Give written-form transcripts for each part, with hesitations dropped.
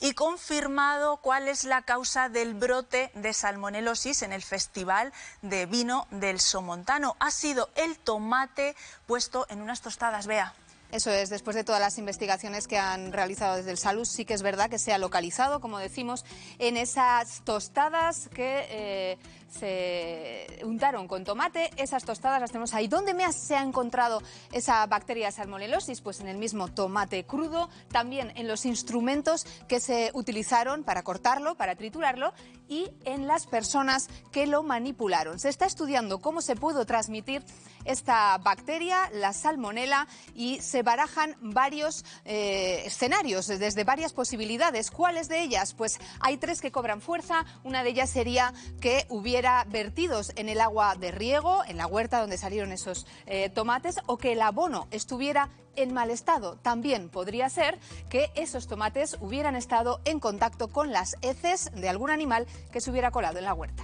y confirmado cuál es la causa del brote de salmonelosis en el Festival de Vino del Somontano. Ha sido el tomate puesto en unas tostadas, Bea. Eso es, después de todas las investigaciones que han realizado desde el Salus, sí que es verdad que se ha localizado, como decimos, en esas tostadas que se untaron con tomate. Esas tostadas las tenemos ahí. ¿Dónde se ha encontrado esa bacteria salmonelosis? Pues en el mismo tomate crudo, también en los instrumentos que se utilizaron para cortarlo, para triturarlo, y en las personas que lo manipularon. Se está estudiando cómo se pudo transmitir esta bacteria, la salmonela, y se barajan varios escenarios, desde varias posibilidades. ¿Cuáles de ellas? Pues hay tres que cobran fuerza. Una de ellas sería que hubiera vertidos en el agua de riego, en la huerta donde salieron esos tomates, o que el abono estuviera en mal estado. También podría ser que esos tomates hubieran estado en contacto con las heces de algún animal que se hubiera colado en la huerta.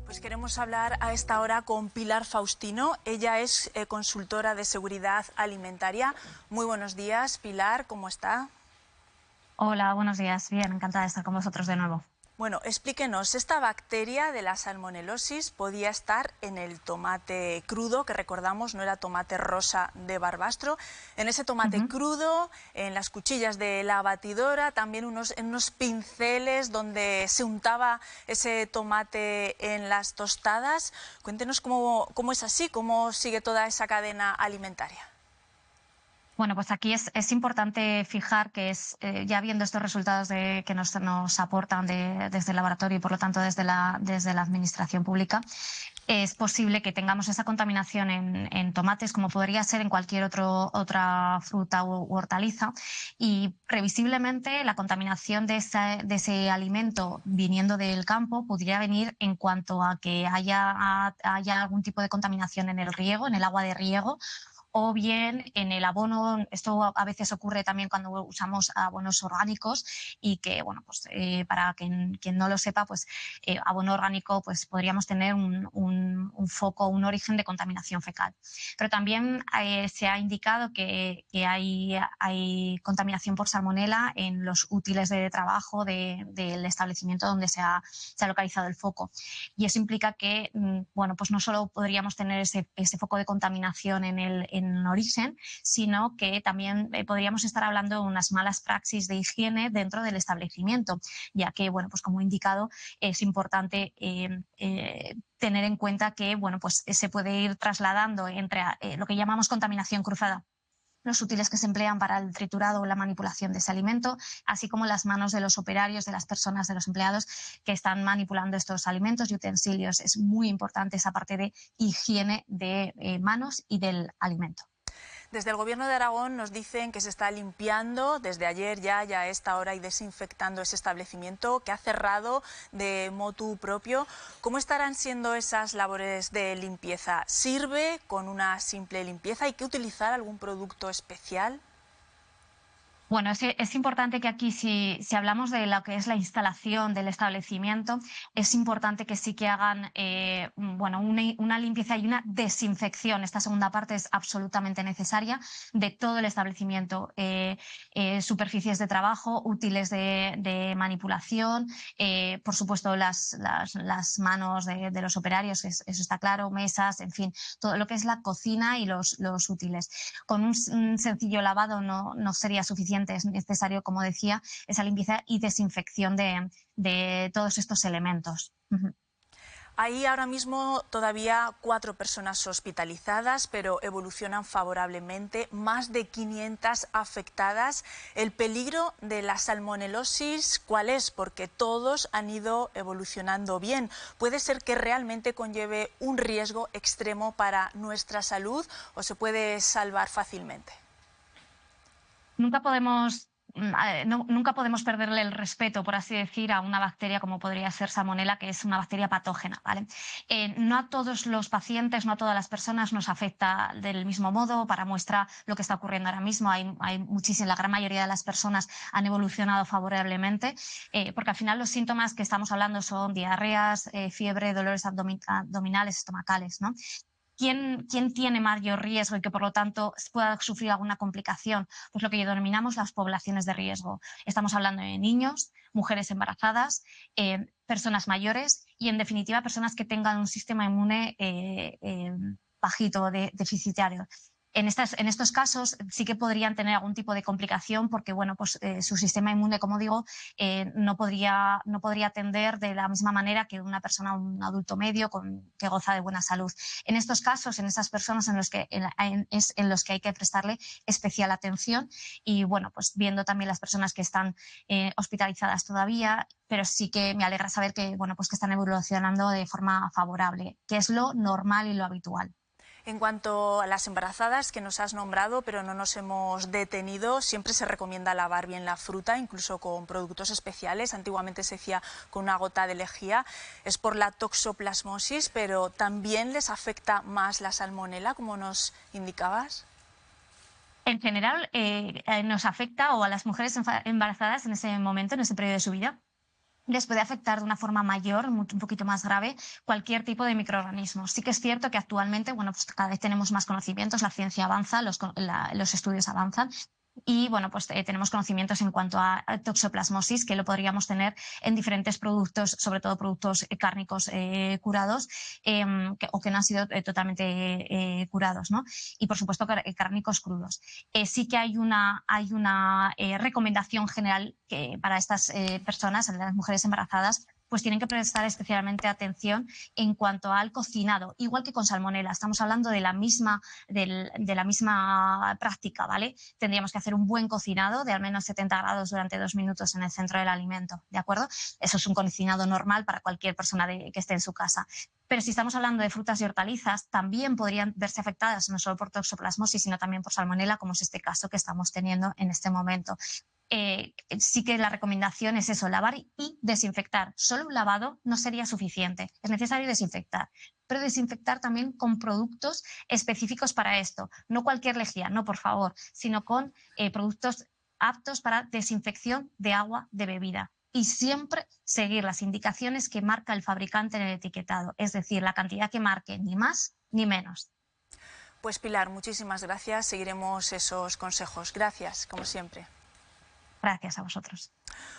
Pues queremos hablar a esta hora con Pilar Faustino. Ella es consultora de seguridad alimentaria. Muy buenos días, Pilar, ¿cómo está? Hola, buenos días. Bien, encantada de estar con vosotros de nuevo. Bueno, explíquenos, esta bacteria de la salmonelosis podía estar en el tomate crudo, que recordamos no era tomate rosa de Barbastro, en ese tomate crudo, en las cuchillas de la batidora, también en unos pinceles donde se untaba ese tomate en las tostadas. Cuéntenos cómo es así, cómo sigue toda esa cadena alimentaria. Bueno, pues aquí es importante fijar que ya viendo estos resultados que nos aportan desde el laboratorio y por lo tanto desde la administración pública, es posible que tengamos esa contaminación en tomates, como podría ser en cualquier otra fruta u hortaliza, y previsiblemente la contaminación de ese alimento viniendo del campo podría venir en cuanto a que haya algún tipo de contaminación en el riego, en el agua de riego, o bien en el abono. Esto a veces ocurre también cuando usamos abonos orgánicos y que, bueno, pues para quien no lo sepa, pues abono orgánico, pues podríamos tener un foco, un origen de contaminación fecal. Pero también se ha indicado que hay contaminación por salmonela en los útiles de trabajo del establecimiento donde se ha localizado el foco. Y eso implica que, bueno, pues no solo podríamos tener ese foco de contaminación en origen, sino que también podríamos estar hablando de unas malas praxis de higiene dentro del establecimiento, ya que, bueno, pues como he indicado, es importante tener en cuenta que, bueno, pues se puede ir trasladando entre lo que llamamos contaminación cruzada, los útiles que se emplean para el triturado o la manipulación de ese alimento, así como las manos de los operarios, de las personas, de los empleados que están manipulando estos alimentos y utensilios. Es muy importante esa parte de higiene de manos y del alimento. Desde el Gobierno de Aragón nos dicen que se está limpiando desde ayer ya a esta hora y desinfectando ese establecimiento que ha cerrado de motu propio. ¿Cómo estarán siendo esas labores de limpieza? ¿Sirve con una simple limpieza? ¿Hay que utilizar algún producto especial? Bueno, es importante que aquí, si hablamos de lo que es la instalación del establecimiento, es importante que sí que hagan bueno, una limpieza y una desinfección. Esta segunda parte es absolutamente necesaria de todo el establecimiento. Superficies de trabajo, útiles de manipulación, por supuesto las manos de los operarios, eso está claro, mesas, en fin, todo lo que es la cocina y los útiles. Con un sencillo lavado no sería suficiente. Es necesario, como decía, esa limpieza y desinfección de todos estos elementos. Hay ahora mismo todavía 4 personas hospitalizadas, pero evolucionan favorablemente, más de 500 afectadas. ¿El peligro de la salmonelosis cuál es? Porque todos han ido evolucionando bien. ¿Puede ser que realmente conlleve un riesgo extremo para nuestra salud o se puede salvar fácilmente? Nunca podemos perderle el respeto, por así decir, a una bacteria como podría ser Salmonella, que es una bacteria patógena, ¿vale? No a todos los pacientes, no a todas las personas nos afecta del mismo modo. Para muestra lo que está ocurriendo ahora mismo, la gran mayoría de las personas han evolucionado favorablemente, porque al final los síntomas que estamos hablando son diarreas, fiebre, dolores abdominales, estomacales, ¿no? ¿quién tiene mayor riesgo y que por lo tanto pueda sufrir alguna complicación? Pues lo que denominamos las poblaciones de riesgo. Estamos hablando de niños, mujeres embarazadas, personas mayores y en definitiva personas que tengan un sistema inmune bajito, deficitario. En estos casos sí que podrían tener algún tipo de complicación porque bueno, pues, su sistema inmune, como digo, no podría atender de la misma manera que una persona, un adulto medio que goza de buena salud. En estos casos, en esas personas en los que hay que prestarle especial atención y bueno, pues viendo también las personas que están hospitalizadas todavía, pero sí que me alegra saber que, bueno, pues que están evolucionando de forma favorable, que es lo normal y lo habitual. En cuanto a las embarazadas que nos has nombrado, pero no nos hemos detenido, siempre se recomienda lavar bien la fruta, incluso con productos especiales. Antiguamente se hacía con una gota de lejía. Es por la toxoplasmosis, pero también les afecta más la salmonela, como nos indicabas. En general, nos afecta o a las mujeres embarazadas en ese momento, en ese periodo de su vida, les puede afectar de una forma mayor, un poquito más grave, cualquier tipo de microorganismo. Sí que es cierto que actualmente, bueno, pues cada vez tenemos más conocimientos, la ciencia avanza, los estudios avanzan. Y bueno, pues tenemos conocimientos en cuanto a toxoplasmosis, que lo podríamos tener en diferentes productos, sobre todo productos cárnicos curados o que no han sido totalmente curados, ¿no? Y por supuesto cárnicos crudos. Sí que hay una recomendación general que para estas personas, las mujeres embarazadas, pues tienen que prestar especialmente atención en cuanto al cocinado, igual que con salmonela. Estamos hablando de la misma práctica, ¿vale? Tendríamos que hacer un buen cocinado de al menos 70 grados durante 2 minutos en el centro del alimento, ¿de acuerdo? Eso es un cocinado normal para cualquier persona que esté en su casa. Pero si estamos hablando de frutas y hortalizas, también podrían verse afectadas no solo por toxoplasmosis, sino también por salmonela, como es este caso que estamos teniendo en este momento. Sí que la recomendación es eso, lavar y desinfectar. Solo un lavado no sería suficiente, es necesario desinfectar, pero desinfectar también con productos específicos para esto, no cualquier lejía, no, por favor, sino con productos aptos para desinfección de agua de bebida. Y siempre seguir las indicaciones que marca el fabricante en el etiquetado, es decir, la cantidad que marque, ni más ni menos. Pues Pilar, muchísimas gracias, seguiremos esos consejos. Gracias, como siempre. Gracias a vosotros.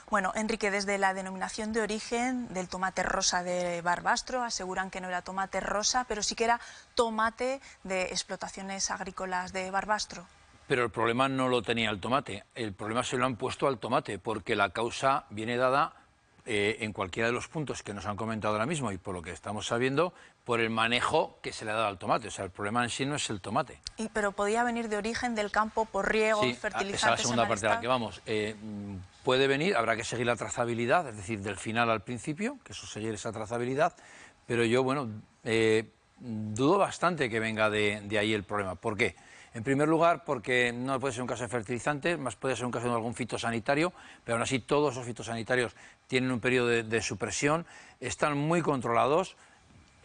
Bueno, Enrique, desde la denominación de origen del tomate rosa de Barbastro aseguran que no era tomate rosa, pero sí que era tomate de explotaciones agrícolas de Barbastro. Pero el problema no lo tenía el tomate, el problema se lo han puesto al tomate, porque la causa viene dada en cualquiera de los puntos que nos han comentado ahora mismo y por lo que estamos sabiendo, por el manejo que se le ha dado al tomate. O sea, el problema en sí no es el tomate. Pero podía venir de origen del campo por riego, sí, fertilizantes. Esa es la segunda parte a la que vamos. Puede venir, habrá que seguir la trazabilidad, es decir, del final al principio, que eso seguir esa trazabilidad, pero yo, bueno, dudo bastante que venga de ahí el problema. ¿Por qué? En primer lugar, porque no puede ser un caso de fertilizantes, más puede ser un caso de algún fitosanitario, pero aún así todos los fitosanitarios tienen un periodo de supresión, están muy controlados.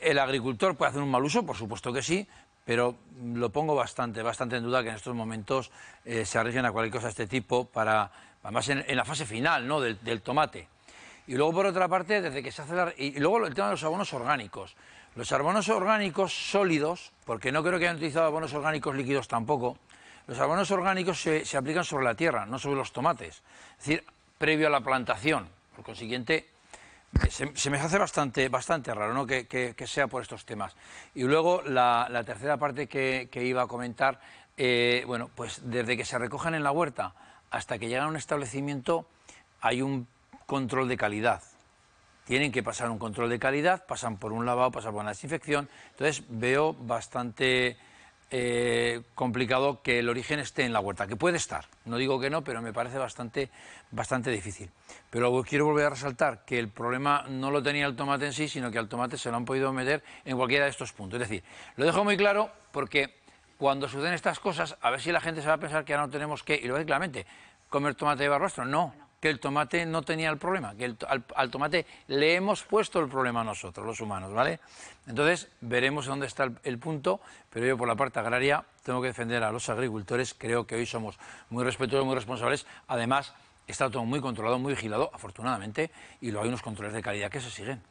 ¿El agricultor puede hacer un mal uso? Por supuesto que sí, pero lo pongo bastante en duda que en estos momentos se arriesguen a cualquier cosa de este tipo, además en la fase final, ¿no?, del tomate. Y luego, por otra parte, desde que se hace y luego el tema de los abonos orgánicos. Los abonos orgánicos sólidos, porque no creo que hayan utilizado abonos orgánicos líquidos tampoco, los abonos orgánicos se aplican sobre la tierra, no sobre los tomates. Es decir, previo a la plantación. Por consiguiente, se me hace bastante raro, ¿no?, que sea por estos temas. Y luego la tercera parte que iba a comentar, bueno, pues desde que se recogen en la huerta hasta que llegan a un establecimiento hay un control de calidad. Tienen que pasar un control de calidad, pasan por un lavado, pasan por una desinfección. Entonces veo bastante complicado que el origen esté en la huerta, que puede estar, no digo que no, pero me parece bastante difícil. Pero quiero volver a resaltar que el problema no lo tenía el tomate en sí, sino que al tomate se lo han podido meter en cualquiera de estos puntos. Es decir, lo dejo muy claro porque cuando suceden estas cosas, a ver si la gente se va a pensar que ahora no tenemos que, y lo digo claramente, comer tomate de Barbastro. No, que el tomate no tenía el problema, que al tomate le hemos puesto el problema a nosotros, los humanos, ¿vale? Entonces, veremos dónde está el punto, pero yo por la parte agraria tengo que defender a los agricultores, creo que hoy somos muy respetuosos, muy responsables, además está todo muy controlado, muy vigilado, afortunadamente, y luego hay unos controles de calidad que se siguen.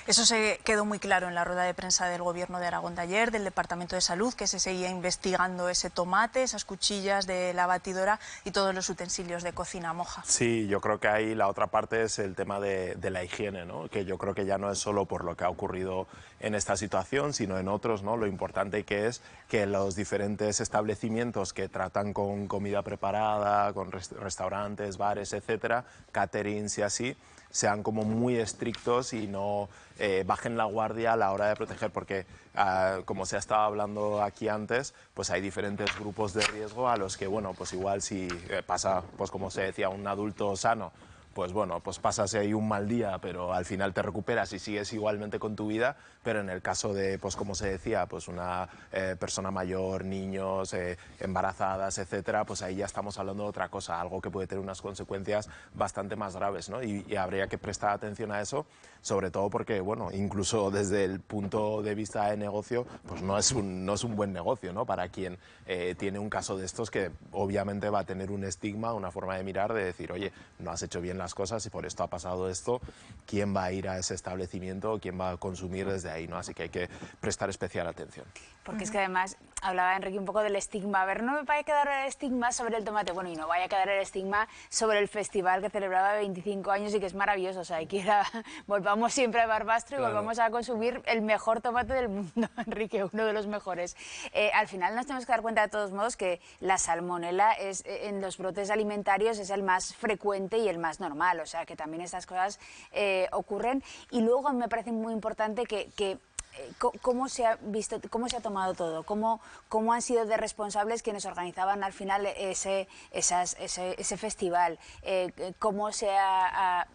Eso se quedó muy claro en la rueda de prensa del Gobierno de Aragón de ayer, del Departamento de Salud, que se seguía investigando ese tomate, esas cuchillas de la batidora y todos los utensilios de cocina moja. Sí, yo creo que ahí la otra parte es el tema de la higiene, ¿no? Que yo creo que ya no es solo por lo que ha ocurrido en esta situación, sino en otros, ¿no? Lo importante que es que los diferentes establecimientos que tratan con comida preparada, con restaurantes, bares, etcétera, caterings y así, sean como muy estrictos y no bajen la guardia a la hora de proteger, porque como se ha estado hablando aquí antes, pues hay diferentes grupos de riesgo a los que, bueno, pues igual si pasa, pues como se decía, un adulto sano, pues bueno, pues pasas ahí un mal día, pero al final te recuperas y sigues igualmente con tu vida, pero en el caso de, pues como se decía, pues una persona mayor, niños, embarazadas, etcétera, pues ahí ya estamos hablando de otra cosa, algo que puede tener unas consecuencias bastante más graves, ¿no? Y habría que prestar atención a eso, sobre todo porque, bueno, incluso desde el punto de vista de negocio, pues no es un buen negocio, ¿no? Para quien tiene un caso de estos que obviamente va a tener un estigma, una forma de mirar, de decir, oye, no has hecho bien las cosas y por esto ha pasado esto, ¿quién va a ir a ese establecimiento? ¿Quién va a consumir desde ahí, ¿no? Así que hay que prestar especial atención. Porque es que además, hablaba Enrique un poco del estigma. A ver, no me vaya a quedar el estigma sobre el tomate. Bueno, y no vaya a quedar el estigma sobre el festival que celebraba 25 años y que es maravilloso. O sea, hay que ir volvamos siempre a Barbastro y volvamos a consumir el mejor tomate del mundo, Enrique, uno de los mejores. Al final nos tenemos que dar cuenta de todos modos que la salmonela es, en los brotes alimentarios es el más frecuente y el más normal. O sea, que también estas cosas ocurren. Y luego me parece muy importante que ¿cómo se ha visto, cómo se ha tomado todo? ¿Cómo han sido de responsables quienes organizaban al final ese festival? ¿Cómo se ha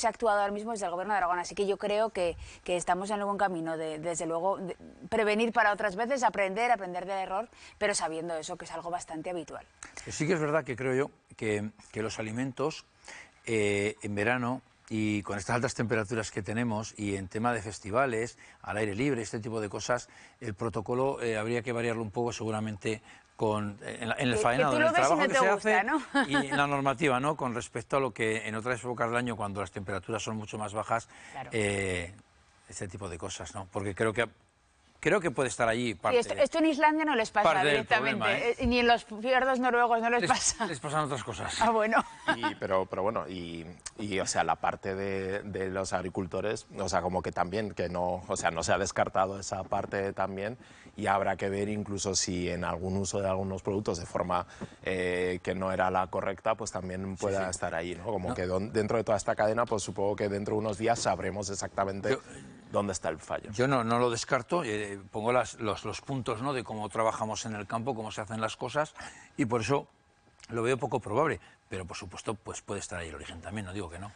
actuado ahora mismo desde el Gobierno de Aragón? Así que yo creo que estamos en el buen camino de, desde luego, de prevenir para otras veces, aprender del error, pero sabiendo eso, que es algo bastante habitual. Sí que es verdad que creo yo que los alimentos en verano, y con estas altas temperaturas que tenemos y en tema de festivales, al aire libre, este tipo de cosas, el protocolo habría que variarlo un poco seguramente en el faenado, en el trabajo que se hace, ¿no? Y en la normativa, ¿no? Con respecto a lo que en otras épocas del año, cuando las temperaturas son mucho más bajas, claro. Este tipo de cosas, ¿no? Porque creo que puede estar allí parte. Sí, esto en Islandia no les pasa directamente, problema, ni en los fiordos noruegos no les pasa. Les pasan otras cosas. Ah, bueno. Pero bueno, o sea, la parte de los agricultores, o sea, como que también, que no, o sea, no se ha descartado esa parte también, y habrá que ver incluso si en algún uso de algunos productos de forma que no era la correcta, pues también pueda estar ahí, ¿no? Como que dentro de toda esta cadena, pues supongo que dentro de unos días sabremos exactamente dónde está el fallo. Yo no lo descarto, pongo los puntos, ¿no? De cómo trabajamos en el campo, cómo se hacen las cosas, y por eso lo veo poco probable, pero por supuesto pues puede estar ahí el origen también, no digo que no.